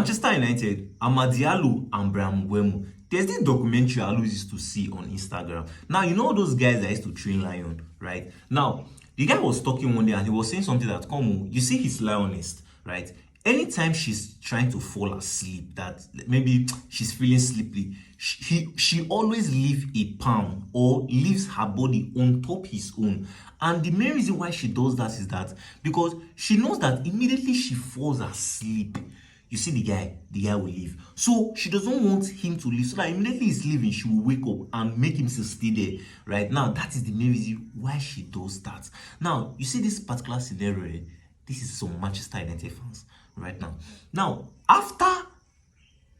Manchester United, Amadialu and Mbeumo. There's this documentary I always used to see on Instagram. Now, you know those guys that used to train lion, right? Now, the guy was talking one day and he was saying something that, come on, you see his lioness, right? Anytime she's trying to fall asleep, that maybe she's feeling sleepy, she always leave a palm or leaves her body on top his own. And the main reason why she does that is that because she knows that immediately she falls asleep, you see the guy will leave. So she doesn't want him to leave. So that immediately he's leaving, she will wake up and make him still stay there. Right now, that is the main reason why she does that. Now, you see this particular scenario. This is some Manchester United fans right now. Now, after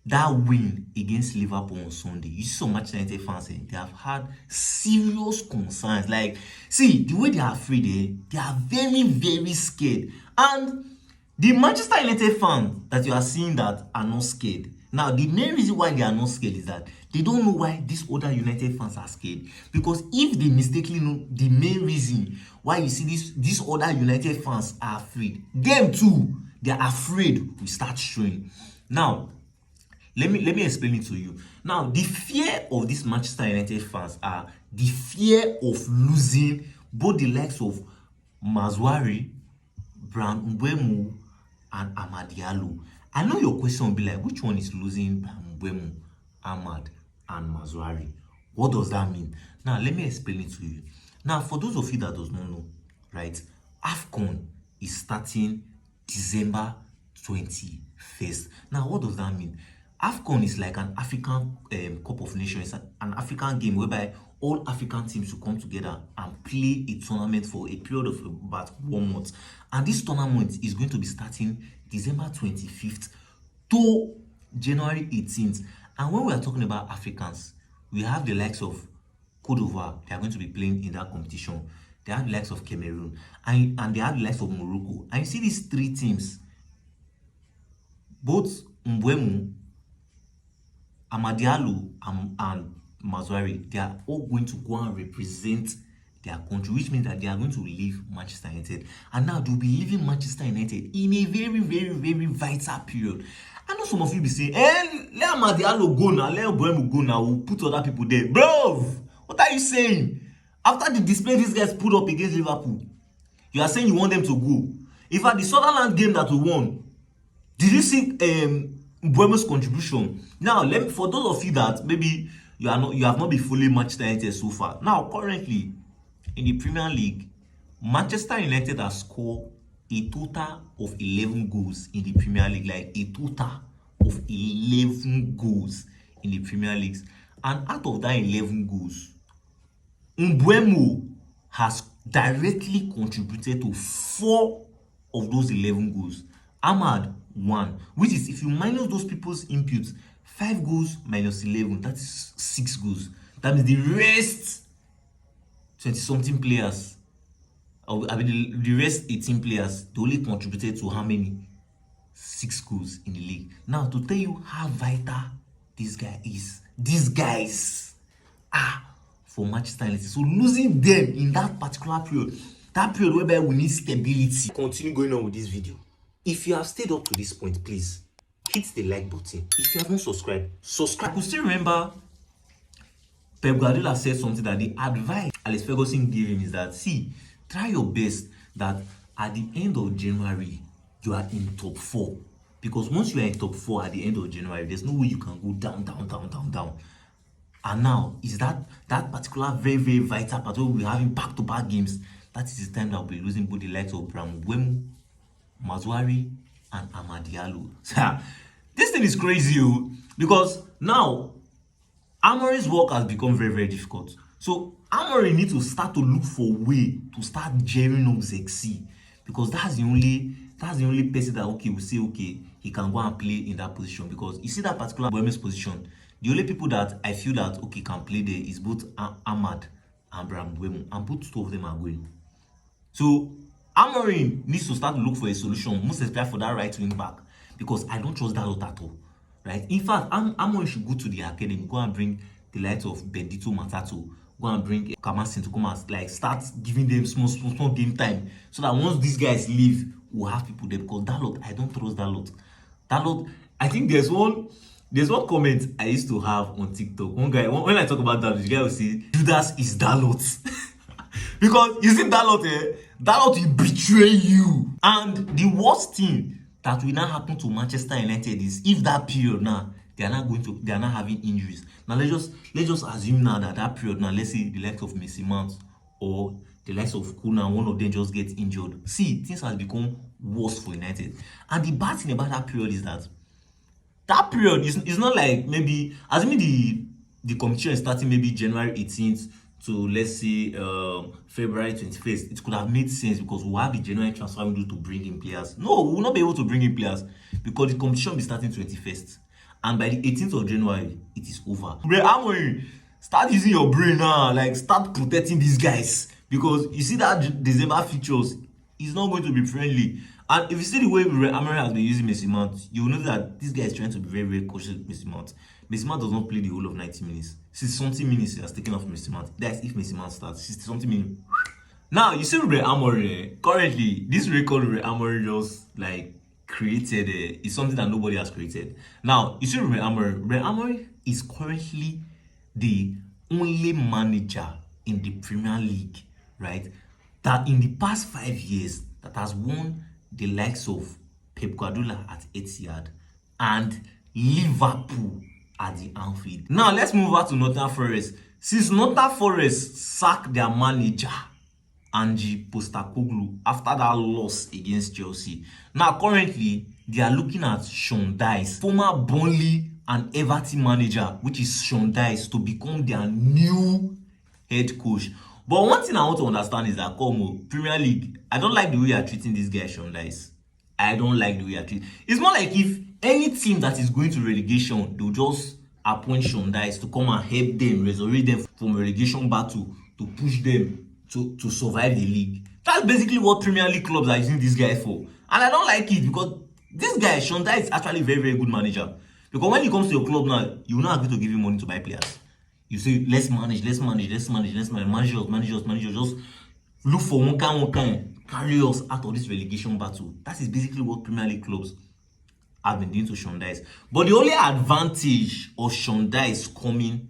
that win against Liverpool on Sunday, you see some Manchester United fans, they have had serious concerns. Like, see, the way they are afraid, they are very, very scared. And the Manchester United fans that you are seeing that are not scared. Now, the main reason why they are not scared is that they don't know why these other United fans are scared. Because if they mistakenly know the main reason why you see these other United fans are afraid, them too, they are afraid will start showing. Now, let me explain it to you. Now, the fear of these Manchester United fans are the fear of losing both the likes of Mazwari, Mbeumo, and Amadialu. I know your question will be like, which one is losing Mbeumo, Ahmad, and Mazwari? What does that mean? Now, let me explain it to you. Now, for those of you that does not know, right, AFCON is starting December 21st. Now, what does that mean? AFCON is like an African Cup of Nations. It's an African game whereby all African teams will come together and play a tournament for a period of about 1 month. And this tournament is going to be starting December 25th to January 18th. And when we are talking about Africans, we have the likes of Cote d'Ivoire. They are going to be playing in that competition. They have the likes of Cameroon. And they have the likes of Morocco. And you see these three teams, both Mbeumo, Amadialu, and Mazwari, they are all going to go and represent their country, which means that they are going to leave Manchester United. And now they'll be leaving Manchester United in a very, very, very vital period. I know some of you be saying, let Amadialu go now, let Mbeumo go now, we'll put other people there. Bro, what are you saying? After the display these guys put up against Liverpool, you are saying you want them to go. In fact, the Sutherland game that we won, did you see Mbeumo's contribution? Now, for those of you that maybe you have not been fully Manchester United so far. Now, currently in the Premier League, Manchester United has scored a total of 11 goals in the Premier League, like a total of 11 goals in the Premier League. And out of that 11 goals, Mbeumo has directly contributed to 4 of those 11 goals. Ahmad 1, which is, if you minus those people's inputs, 5 goals minus 11, that is 6 goals. That means the rest 20-something players, I mean the rest 18 players, they only contributed to how many? 6 goals in the league. Now, to tell you how vital this guy is, these guys are for Manchester United. So losing them in that particular period, that period whereby we need stability. Continue going on with this video. If you have stayed up to this point, please hit the like button. If you haven't subscribed, subscribe. I could still remember Pep Guardiola said something that the advice Alex Ferguson gave him is that, see, try your best that at the end of January, you are in top 4. Because once you are in top 4 at the end of January, there's no way you can go down, down, down, down, down. And now, is that particular very, very vital part where we're having back-to-back games, that is the time that we'll be losing both the likes of Mbeumo, Mazwari, and Amadialu. This thing is crazy, because now Amorim's work has become very, very difficult. So Amorim needs to start to look for a way to start gearing up Zexi, because that's the only person that will say he can go and play in that position. Because you see that particular Mbeumo's position, the only people that I feel that can play there is both Ahmad and Mbeumo, and both 2 of them are going. So Amorim needs to start to look for a solution, most especially for that right wing back, because I don't trust that lot at all. Right? In fact, Amorim should go to the academy, go and bring the likes of Bendito Matato, go and bring Kamasin to come and like start giving them small game time, so that once these guys leave, we'll have people there. Because that lot, I don't trust that lot. That lot, I think there's one comment I used to have on TikTok. One guy, when I talk about Dalot, the guy will say, Judas is Dalot. Because you see Dalot, Dalot will betray you. And the worst thing that will now happen to Manchester United is if that period now they are not having injuries. Now let's just assume now that period now, let's say the likes of Messi Mount or the likes of Kuna, one of them just gets injured. See, things has become worse for United. And the bad thing about that period is that period is not like, maybe assuming the competition is starting maybe January 18th to, let's say, February 21st. It could have made sense because we'll have the January transfer window to bring in players. No, we will not be able to bring in players because the competition will be starting 21st, and by the 18th of January it is over. Bro, Amorim, start using your brain now, like start protecting these guys, because you see that December fixtures is not going to be friendly. And if you see the way Amorim has been using Messi Mount, you will know that this guy is trying to be very, very cautious with Messi Mount. Messi Mount does not play the whole of 90 minutes. 60-something minutes he has taken off Messi Mount. That's if Messi Mount starts. 60-something minutes. Now, you see Amorim, currently, this record Amorim just like created is something that nobody has created. Now, you see Amorim is currently the only manager in the Premier League, right, that in the past 5 years that has won the likes of Pep Guardiola at Etihad and Liverpool at the Anfield. Now let's move on to Nottingham Forest. Since Nottingham Forest sacked their manager Ange Postecoglou after that loss against Chelsea, now currently they are looking at Sean Dyche, former Burnley and Everton manager, which is Sean Dyche, to become their new head coach. But one thing I want to understand is that, Premier League, I don't like the way you are treating this guy, Sean Dyche. I don't like the way you are treating. It's more like if any team that is going to relegation, they'll just appoint Sean Dyche to come and help them, resurrect them from relegation battle, to push them to survive the league. That's basically what Premier League clubs are using this guy for. And I don't like it, because this guy, Sean Dyche, is actually a very, very good manager. Because when he comes to your club now, you will not agree to give him money to buy players. You say, let's manage, manage us. Just look for one kind, carry us out of this relegation battle. That is basically what Premier League clubs have been doing to Sean Dyche. But the only advantage of Sean Dyche coming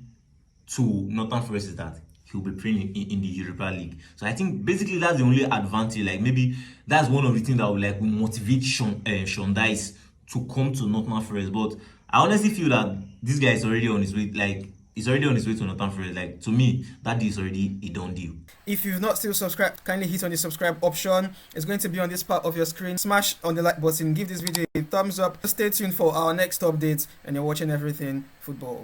to Nottingham Forest is that he'll be playing in the Europa League. So I think basically that's the only advantage. Like, maybe that's one of the things that will motivate Sean Dyche to come to Nottingham Forest. But I honestly feel that this guy is already on his way. Like, he's already on his way to Nottingham Forest. Like, to me, that deal is already a done deal. If you've not still subscribed, kindly hit on the subscribe option. It's going to be on this part of your screen. Smash on the like button. Give this video a thumbs up. Stay tuned for our next updates, and you're watching Everything Football.